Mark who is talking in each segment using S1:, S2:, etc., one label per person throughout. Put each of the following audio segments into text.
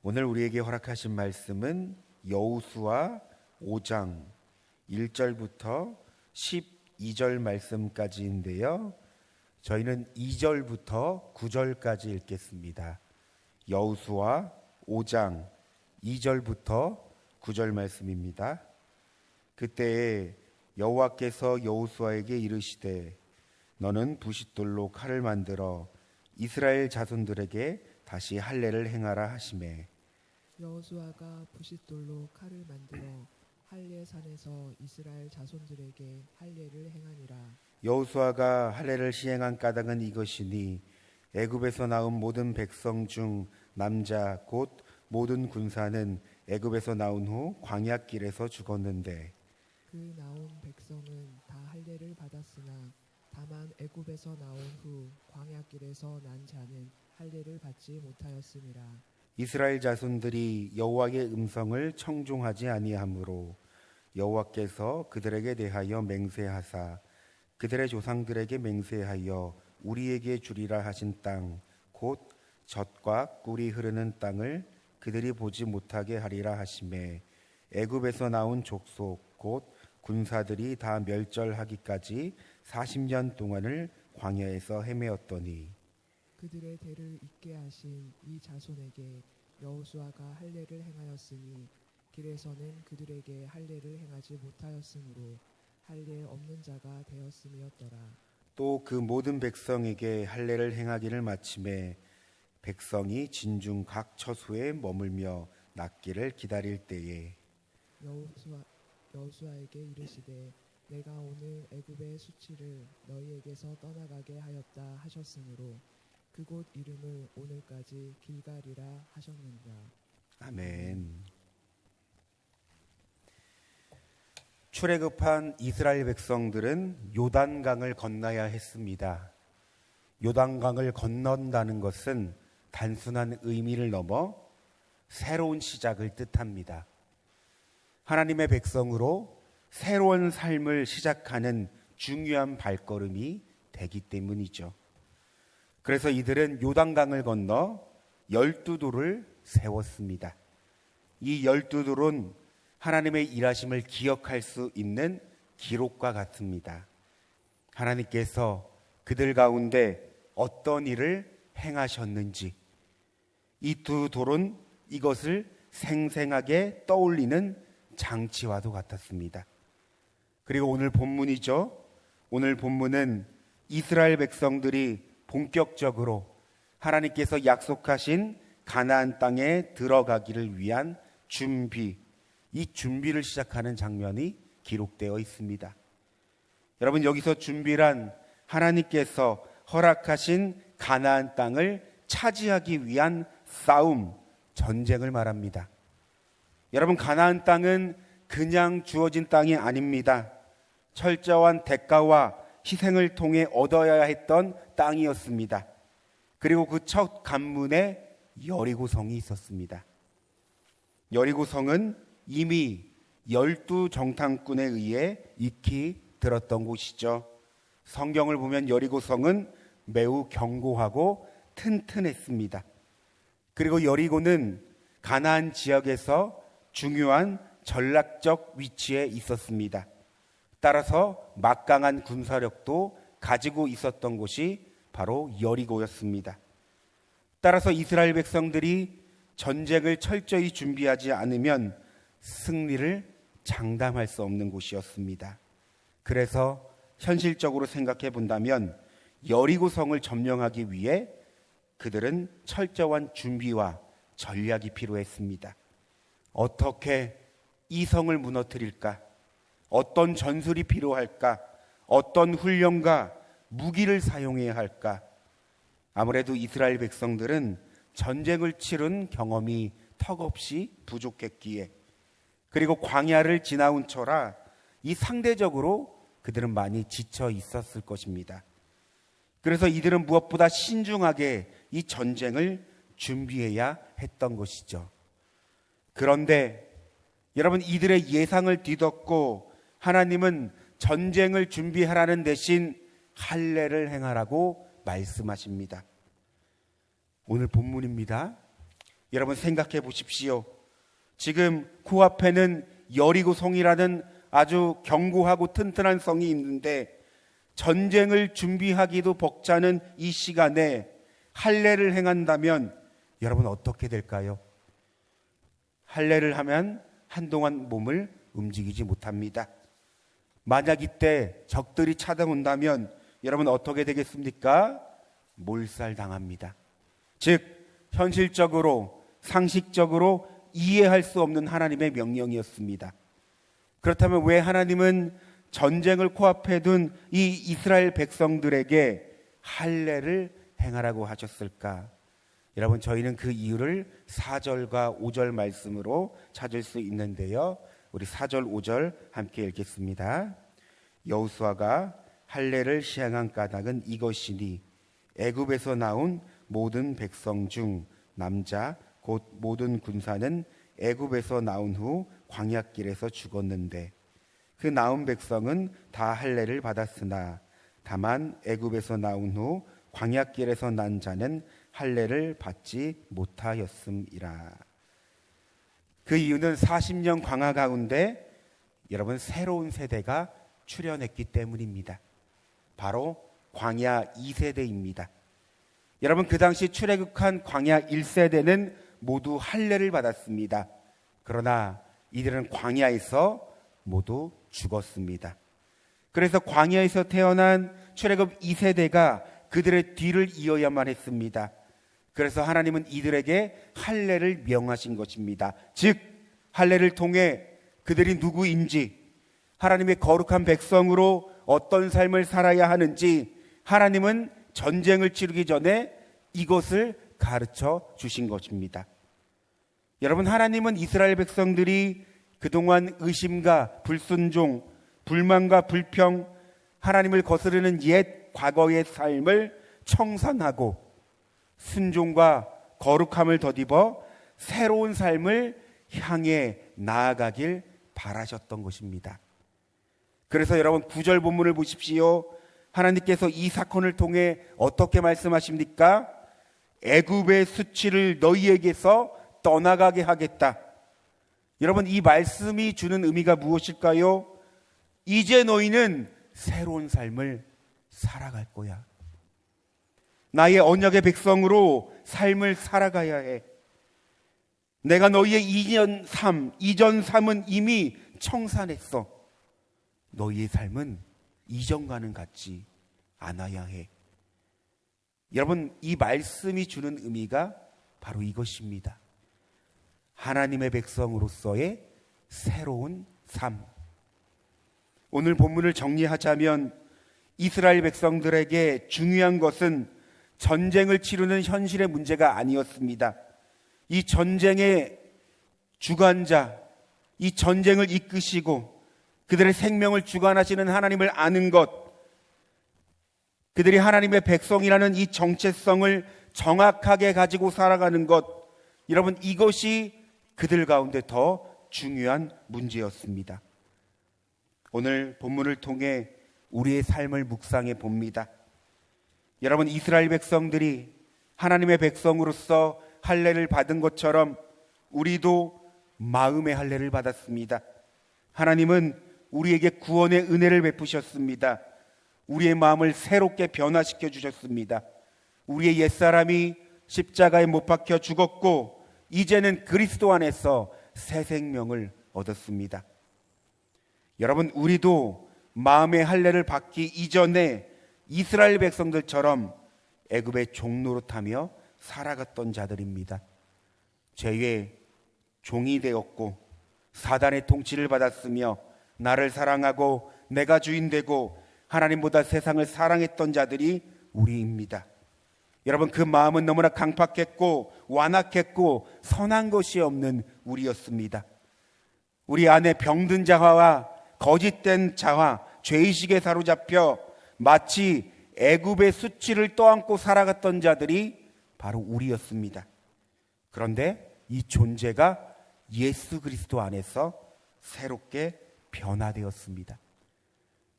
S1: 오늘 우리에게 허락하신 말씀은 여호수아 5장 1절부터 12절 말씀까지인데요. 저희는 2절부터 9절까지 읽겠습니다. 여호수아 5장 2절부터 9절 말씀입니다. 그때에 여호와께서 여호수아에게 이르시되 너는 부싯돌로 칼을 만들어 이스라엘 자손들에게 다시 할례를 행하라 하시매
S2: 여호수아가 부싯돌로 칼을 만들어 할례산에서 이스라엘 자손들에게 할례를 행하니라.
S1: 여호수아가 할례를 시행한 까닭은 이것이니 애굽에서 나온 모든 백성 중 남자 곧 모든 군사는 애굽에서 나온 후 광야길에서 죽었는데
S2: 그 나온 백성은 다 할례를 받았으나 다만 애굽에서 나온 후 광야길에서 난 자는 할례를 받지 못하였음이라.
S1: 이스라엘 자손들이 여호와의 음성을 청종하지 아니하므로 여호와께서 그들에게 대하여 맹세하사 그들의 조상들에게 맹세하여 우리에게 주리라 하신 땅 곧 젖과 꿀이 흐르는 땅을 그들이 보지 못하게 하리라 하시매 애굽에서 나온 족속 곧 군사들이 다 멸절하기까지 40년 동안을 광야에서 헤매었더니
S2: 그들의 대를 잇게 하신 이 자손에게 여호수아가 할례를 행하였으니 길에서는 그들에게 할례를 행하지 못하였으므로 할례 없는 자가 되었음이었더라.
S1: 또 그 모든 백성에게 할례를 행하기를 마침에 백성이 진중 각 처소에 머물며 낫기를 기다릴 때에
S2: 여호수아에게 이르시되 내가 오늘 애굽의 수치를 너희에게서 떠나가게 하였다 하셨으므로 그곳 이름을 오늘까지 길갈이라 하셨느니라.
S1: 아멘. 출애굽한 이스라엘 백성들은 요단강을 건너야 했습니다. 요단강을 건넌다는 것은 단순한 의미를 넘어 새로운 시작을 뜻합니다. 하나님의 백성으로 새로운 삶을 시작하는 중요한 발걸음이 되기 때문이죠. 그래서 이들은 요단강을 건너 12돌을 세웠습니다. 이 12돌은 하나님의 일하심을 기억할 수 있는 기록과 같습니다. 하나님께서 그들 가운데 어떤 일을 행하셨는지 이 두 돌은 이것을 생생하게 떠올리는 장치와도 같았습니다. 그리고 오늘 본문이죠. 오늘 본문은 이스라엘 백성들이 본격적으로 하나님께서 약속하신 가나안 땅에 들어가기를 위한 준비, 이 준비를 시작하는 장면이 기록되어 있습니다. 여러분, 여기서 준비란 하나님께서 허락하신 가나안 땅을 차지하기 위한 싸움, 전쟁을 말합니다. 여러분, 가나안 땅은 그냥 주어진 땅이 아닙니다. 철저한 대가와 희생을 통해 얻어야 했던 땅이었습니다. 그리고 그 첫 관문에 여리고성이 있었습니다. 여리고성은 이미 12정탐꾼에 의해 익히 들었던 곳이죠. 성경을 보면 여리고성은 매우 견고하고 튼튼했습니다. 그리고 여리고는 가나안 지역에서 중요한 전략적 위치에 있었습니다. 따라서 막강한 군사력도 가지고 있었던 곳이 바로 여리고였습니다. 따라서 이스라엘 백성들이 전쟁을 철저히 준비하지 않으면 승리를 장담할 수 없는 곳이었습니다. 그래서 현실적으로 생각해 본다면 여리고성을 점령하기 위해 그들은 철저한 준비와 전략이 필요했습니다. 어떻게 이 성을 무너뜨릴까? 어떤 전술이 필요할까? 어떤 훈련과 무기를 사용해야 할까? 아무래도 이스라엘 백성들은 전쟁을 치른 경험이 턱없이 부족했기에 그리고 광야를 지나온 터라 이 상대적으로 그들은 많이 지쳐 있었을 것입니다. 그래서 이들은 무엇보다 신중하게 이 전쟁을 준비해야 했던 것이죠. 그런데 여러분, 이들의 예상을 뒤덮고 하나님은 전쟁을 준비하라는 대신 할례를 행하라고 말씀하십니다. 오늘 본문입니다. 여러분 생각해 보십시오. 지금 코앞에는 여리고 성이라는 아주 견고하고 튼튼한 성이 있는데 전쟁을 준비하기도 벅차는 이 시간에 할례를 행한다면 여러분 어떻게 될까요? 할례를 하면 한동안 몸을 움직이지 못합니다. 만약 이때 적들이 찾아온다면 여러분 어떻게 되겠습니까? 몰살당합니다. 즉 현실적으로 상식적으로 이해할 수 없는 하나님의 명령이었습니다. 그렇다면 왜 하나님은 전쟁을 코앞에 둔 이 이스라엘 백성들에게 할례를 행하라고 하셨을까? 여러분 저희는 그 이유를 4절과 5절 말씀으로 찾을 수 있는데요. 우리 4절 5절 함께 읽겠습니다. 여호수아가 할례를 시행한 까닭은 이것이니 애굽에서 나온 모든 백성 중 남자 곧 모든 군사는 애굽에서 나온 후 광야길에서 죽었는데 그 나온 백성은 다 할례를 받았으나 다만 애굽에서 나온 후 광야길에서 난 자는 할례를 받지 못하였음이라. 그 이유는 40년 광야 가운데 여러분 새로운 세대가 출현했기 때문입니다. 바로 광야 2세대입니다. 여러분 그 당시 출애굽한 광야 1세대는 모두 할례를 받았습니다. 그러나 이들은 광야에서 모두 죽었습니다. 그래서 광야에서 태어난 출애굽 2세대가 그들의 뒤를 이어야만 했습니다. 그래서 하나님은 이들에게 할례를 명하신 것입니다. 즉 할례를 통해 그들이 누구인지, 하나님의 거룩한 백성으로 어떤 삶을 살아야 하는지 하나님은 전쟁을 치르기 전에 이것을 가르쳐 주신 것입니다. 여러분 하나님은 이스라엘 백성들이 그동안 의심과 불순종, 불만과 불평, 하나님을 거스르는 옛 과거의 삶을 청산하고 순종과 거룩함을 덧입어 새로운 삶을 향해 나아가길 바라셨던 것입니다. 그래서 여러분 9절 본문을 보십시오. 하나님께서 이 사건을 통해 어떻게 말씀하십니까? 애굽의 수치를 너희에게서 떠나가게 하겠다. 여러분 이 말씀이 주는 의미가 무엇일까요? 이제 너희는 새로운 삶을 살아갈 거야. 나의 언약의 백성으로 삶을 살아가야 해. 내가 너희의 이전 삶은 이미 청산했어. 너희의 삶은 이전과는 같지 않아야 해. 여러분 이 말씀이 주는 의미가 바로 이것입니다. 하나님의 백성으로서의 새로운 삶. 오늘 본문을 정리하자면 이스라엘 백성들에게 중요한 것은 전쟁을 치르는 현실의 문제가 아니었습니다. 이 전쟁의 주관자, 이 전쟁을 이끄시고 그들의 생명을 주관하시는 하나님을 아는 것, 그들이 하나님의 백성이라는 이 정체성을 정확하게 가지고 살아가는 것, 여러분 이것이 그들 가운데 더 중요한 문제였습니다. 오늘 본문을 통해 우리의 삶을 묵상해 봅니다. 여러분 이스라엘 백성들이 하나님의 백성으로서 할례를 받은 것처럼 우리도 마음의 할례를 받았습니다. 하나님은 우리에게 구원의 은혜를 베푸셨습니다. 우리의 마음을 새롭게 변화시켜 주셨습니다. 우리의 옛사람이 십자가에 못 박혀 죽었고 이제는 그리스도 안에서 새 생명을 얻었습니다. 여러분 우리도 마음의 할례를 받기 이전에 이스라엘 백성들처럼 애굽의 종노로 타며 살아갔던 자들입니다. 죄의 종이 되었고 사단의 통치를 받았으며 나를 사랑하고 내가 주인 되고 하나님보다 세상을 사랑했던 자들이 우리입니다. 여러분 그 마음은 너무나 강팍했고 완악했고 선한 것이 없는 우리였습니다. 우리 안에 병든 자화와 거짓된 자화, 죄의식에 사로잡혀 마치 애굽의 수치를 떠안고 살아갔던 자들이 바로 우리였습니다. 그런데 이 존재가 예수 그리스도 안에서 새롭게 변화되었습니다.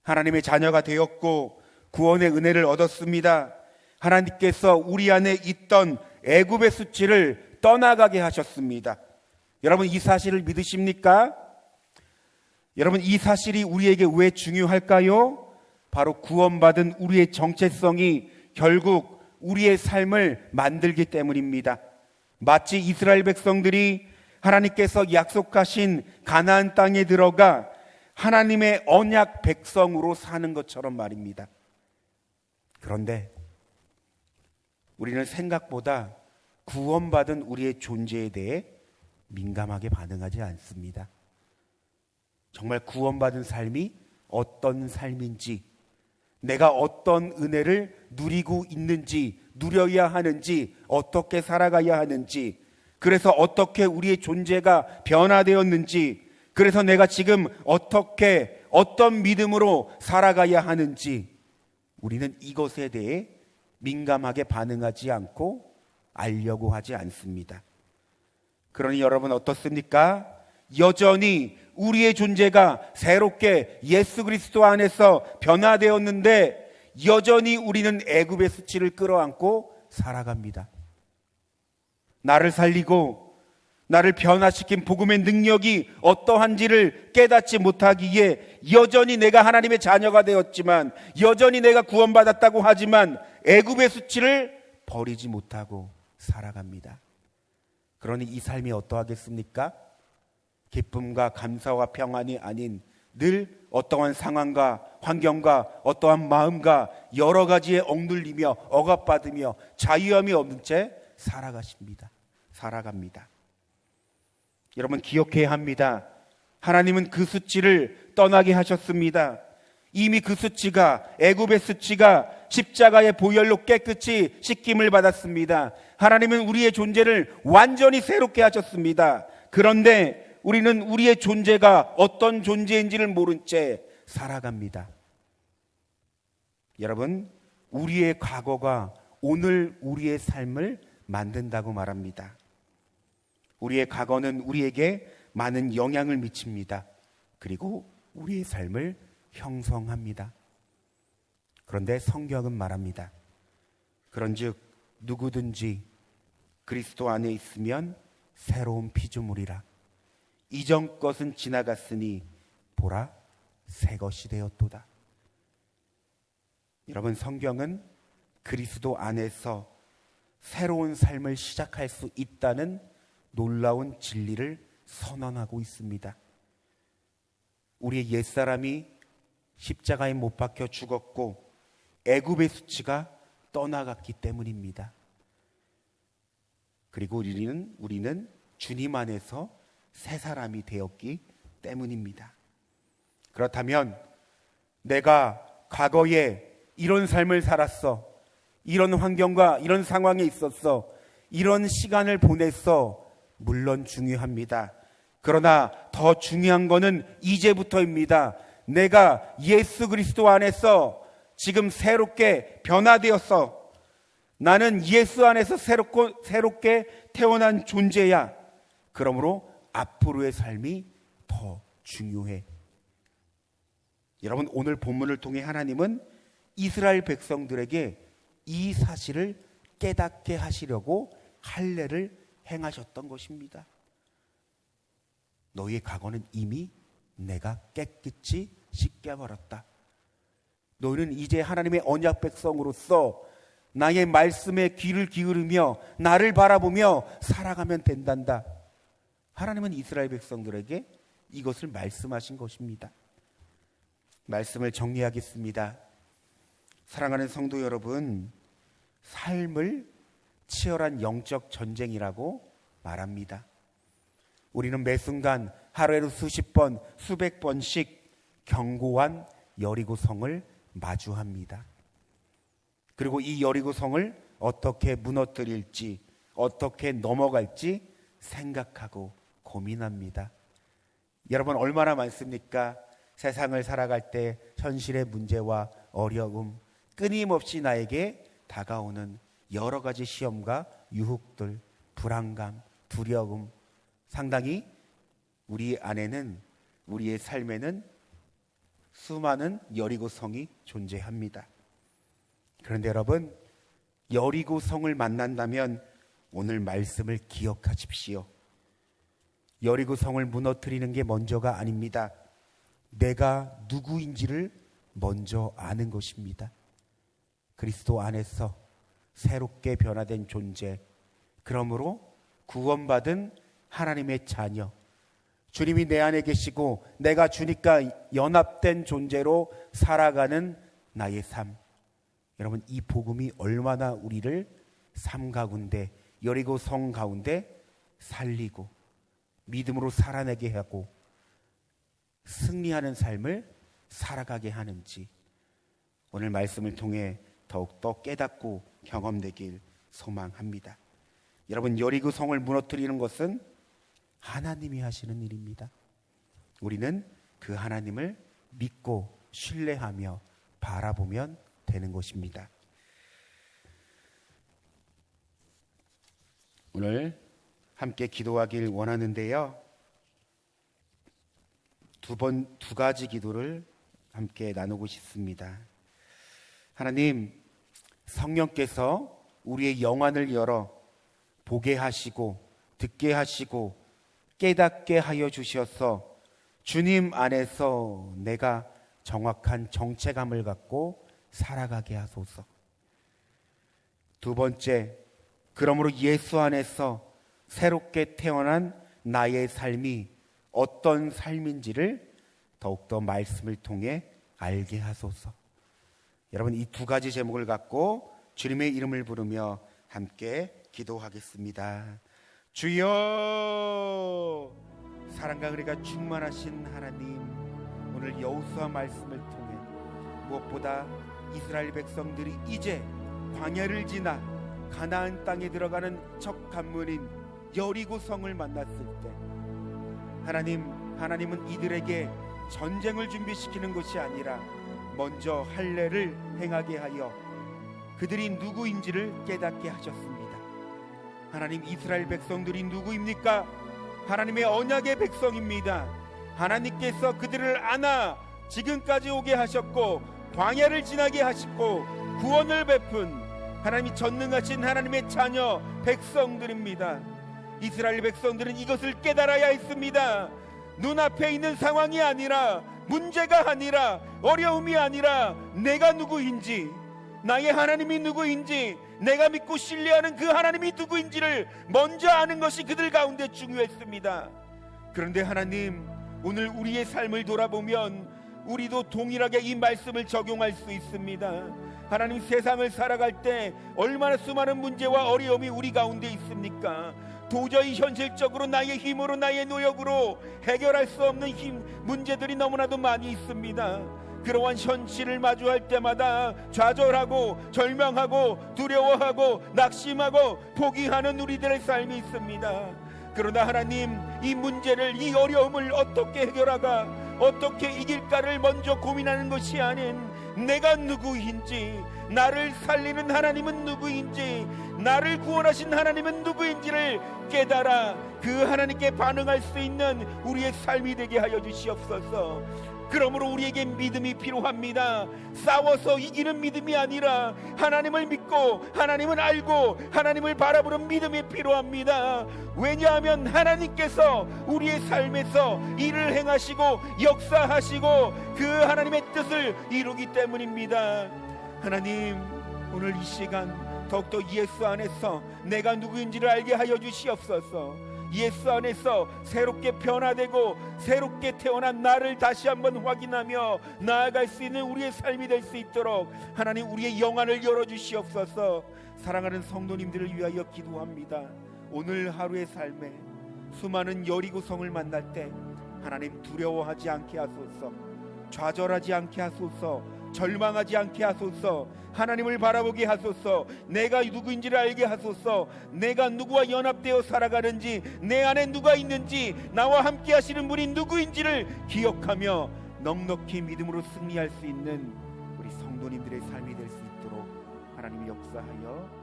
S1: 하나님의 자녀가 되었고 구원의 은혜를 얻었습니다. 하나님께서 우리 안에 있던 애굽의 수치를 떠나가게 하셨습니다. 여러분, 이 사실을 믿으십니까? 여러분, 이 사실이 우리에게 왜 중요할까요? 바로 구원받은 우리의 정체성이 결국 우리의 삶을 만들기 때문입니다. 마치 이스라엘 백성들이 하나님께서 약속하신 가나안 땅에 들어가 하나님의 언약 백성으로 사는 것처럼 말입니다. 그런데 우리는 생각보다 구원받은 우리의 존재에 대해 민감하게 반응하지 않습니다. 정말 구원받은 삶이 어떤 삶인지, 내가 어떤 은혜를 누리고 있는지, 누려야 하는지, 어떻게 살아가야 하는지, 그래서 어떻게 우리의 존재가 변화되었는지, 그래서 내가 지금 어떤 믿음으로 살아가야 하는지, 우리는 이것에 대해 민감하게 반응하지 않고 알려고 하지 않습니다. 그러니 여러분 어떻습니까? 여전히 우리의 존재가 새롭게 예수 그리스도 안에서 변화되었는데 여전히 우리는 애굽의 수치를 끌어안고 살아갑니다. 나를 살리고 나를 변화시킨 복음의 능력이 어떠한지를 깨닫지 못하기에 여전히 내가 하나님의 자녀가 되었지만, 여전히 내가 구원받았다고 하지만 애굽의 수치를 버리지 못하고 살아갑니다. 그러니 이 삶이 어떠하겠습니까? 기쁨과 감사와 평안이 아닌 늘 어떠한 상황과 환경과 어떠한 마음과 여러 가지에 억눌리며 억압받으며 자유함이 없는 채 살아갑니다. 여러분 기억해야 합니다. 하나님은 그 수치를 떠나게 하셨습니다. 이미 그 수치가, 애굽의 수치가 십자가의 보혈로 깨끗이 씻김을 받았습니다. 하나님은 우리의 존재를 완전히 새롭게 하셨습니다. 그런데 우리는 우리의 존재가 어떤 존재인지를 모른 채 살아갑니다. 여러분, 우리의 과거가 오늘 우리의 삶을 만든다고 말합니다. 우리의 과거는 우리에게 많은 영향을 미칩니다. 그리고 우리의 삶을 형성합니다. 그런데 성경은 말합니다. 그런즉 누구든지 그리스도 안에 있으면 새로운 피조물이라. 이전 것은 지나갔으니 보라 새 것이 되었도다. 여러분, 성경은 그리스도 안에서 새로운 삶을 시작할 수 있다는 놀라운 진리를 선언하고 있습니다. 우리의 옛사람이 십자가에 못 박혀 죽었고 애굽의 수치가 떠나갔기 때문입니다. 그리고 우리는 주님 안에서 새 사람이 되었기 때문입니다. 그렇다면 내가 과거에 이런 삶을 살았어, 이런 환경과 이런 상황에 있었어, 이런 시간을 보냈어, 물론 중요합니다. 그러나 더 중요한 것은 이제부터입니다. 내가 예수 그리스도 안에서 지금 새롭게 변화되었어. 나는 예수 안에서 새롭게 태어난 존재야. 그러므로 앞으로의 삶이 더 중요해. 여러분, 오늘 본문을 통해 하나님은 이스라엘 백성들에게 이 사실을 깨닫게 하시려고 할례를 행하셨던 것입니다. 너희의 과거는 이미 내가 깨끗이 씻겨버렸다. 너희는 이제 하나님의 언약 백성으로서 나의 말씀에 귀를 기울이며 나를 바라보며 살아가면 된단다. 하나님은 이스라엘 백성들에게 이것을 말씀하신 것입니다. 말씀을 정리하겠습니다. 사랑하는 성도 여러분, 삶을 치열한 영적 전쟁이라고 말합니다. 우리는 매 순간 하루에도 수십 번, 수백 번씩 견고한 여리고성을 마주합니다. 그리고 이 여리고성을 어떻게 무너뜨릴지, 어떻게 넘어갈지 생각하고 고민합니다. 여러분, 얼마나 많습니까? 세상을 살아갈 때 현실의 문제와 어려움, 끊임없이 나에게 다가오는 여러 가지 시험과 유혹들, 불안감, 두려움, 상당히 우리 안에는, 우리의 삶에는 수많은 여리고성이 존재합니다. 그런데 여러분, 여리고성을 만난다면 오늘 말씀을 기억하십시오. 여리고 성을 무너뜨리는 게 먼저가 아닙니다. 내가 누구인지를 먼저 아는 것입니다. 그리스도 안에서 새롭게 변화된 존재, 그러므로 구원받은 하나님의 자녀, 주님이 내 안에 계시고 내가 주님과 연합된 존재로 살아가는 나의 삶. 여러분, 이 복음이 얼마나 우리를 삶 가운데, 여리고 성 가운데 살리고 믿음으로 살아내게 하고 승리하는 삶을 살아가게 하는지 오늘 말씀을 통해 더욱더 깨닫고 경험되길 소망합니다. 여러분, 여리고 성을 무너뜨리는 것은 하나님이 하시는 일입니다. 우리는 그 하나님을 믿고 신뢰하며 바라보면 되는 것입니다. 오늘 함께 기도하길 원하는데요. 두 가지 기도를 함께 나누고 싶습니다. 하나님, 성령께서 우리의 영안을 열어 보게 하시고 듣게 하시고 깨닫게 하여 주셔서 주님 안에서 내가 정확한 정체감을 갖고 살아가게 하소서. 두 번째, 그러므로 예수 안에서 새롭게 태어난 나의 삶이 어떤 삶인지를 더욱더 말씀을 통해 알게 하소서. 여러분, 이 두 가지 제목을 갖고 주님의 이름을 부르며 함께 기도하겠습니다. 주여, 사랑과 은혜가 충만하신 하나님, 오늘 여호수아 말씀을 통해 무엇보다 이스라엘 백성들이 이제 광야를 지나 가나안 땅에 들어가는 첫 관문인 여리고 성을 만났을 때 하나님은 이들에게 전쟁을 준비시키는 것이 아니라 먼저 할례를 행하게 하여 그들이 누구인지를 깨닫게 하셨습니다. 하나님, 이스라엘 백성들이 누구입니까? 하나님의 언약의 백성입니다. 하나님께서 그들을 안아 지금까지 오게 하셨고 광야를 지나게 하시고 구원을 베푼 하나님이 전능하신 하나님의 자녀 백성들입니다. 이스라엘 백성들은 이것을 깨달아야 했습니다. 눈앞에 있는 상황이 아니라, 문제가 아니라, 어려움이 아니라 내가 누구인지, 나의 하나님이 누구인지, 내가 믿고 신뢰하는 그 하나님이 누구인지를 먼저 아는 것이 그들 가운데 중요했습니다. 그런데 하나님, 오늘 우리의 삶을 돌아보면 우리도 동일하게 이 말씀을 적용할 수 있습니다. 하나님, 세상을 살아갈 때 얼마나 수많은 문제와 어려움이 우리 가운데 있습니까? 도저히 현실적으로 나의 힘으로, 나의 노력으로 해결할 수 없는 문제들이 너무나도 많이 있습니다. 그러한 현실을 마주할 때마다 좌절하고 절망하고 두려워하고 낙심하고 포기하는 우리들의 삶이 있습니다. 그러나 하나님, 이 문제를, 이 어려움을 어떻게 해결하가, 어떻게 이길까를 먼저 고민하는 것이 아닌 내가 누구인지, 나를 살리는 하나님은 누구인지, 나를 구원하신 하나님은 누구인지를 깨달아 그 하나님께 반응할 수 있는 우리의 삶이 되게 하여 주시옵소서. 그러므로 우리에게 믿음이 필요합니다. 싸워서 이기는 믿음이 아니라 하나님을 믿고 하나님을 알고 하나님을 바라보는 믿음이 필요합니다. 왜냐하면 하나님께서 우리의 삶에서 일을 행하시고 역사하시고 그 하나님의 뜻을 이루기 때문입니다. 하나님, 오늘 이 시간 더욱더 예수 안에서 내가 누구인지를 알게 하여 주시옵소서. 예수 안에서 새롭게 변화되고 새롭게 태어난 나를 다시 한번 확인하며 나아갈 수 있는 우리의 삶이 될 수 있도록 하나님, 우리의 영안을 열어주시옵소서. 사랑하는 성도님들을 위하여 기도합니다. 오늘 하루의 삶에 수많은 여리고성을 만날 때 하나님, 두려워하지 않게 하소서. 좌절하지 않게 하소서. 절망하지 않게 하소서. 하나님을 바라보게 하소서. 내가 누구인지를 알게 하소서. 내가 누구와 연합되어 살아가는지, 내 안에 누가 있는지, 나와 함께 하시는 분이 누구인지를 기억하며 넉넉히 믿음으로 승리할 수 있는 우리 성도님들의 삶이 될 수 있도록 하나님이 역사하여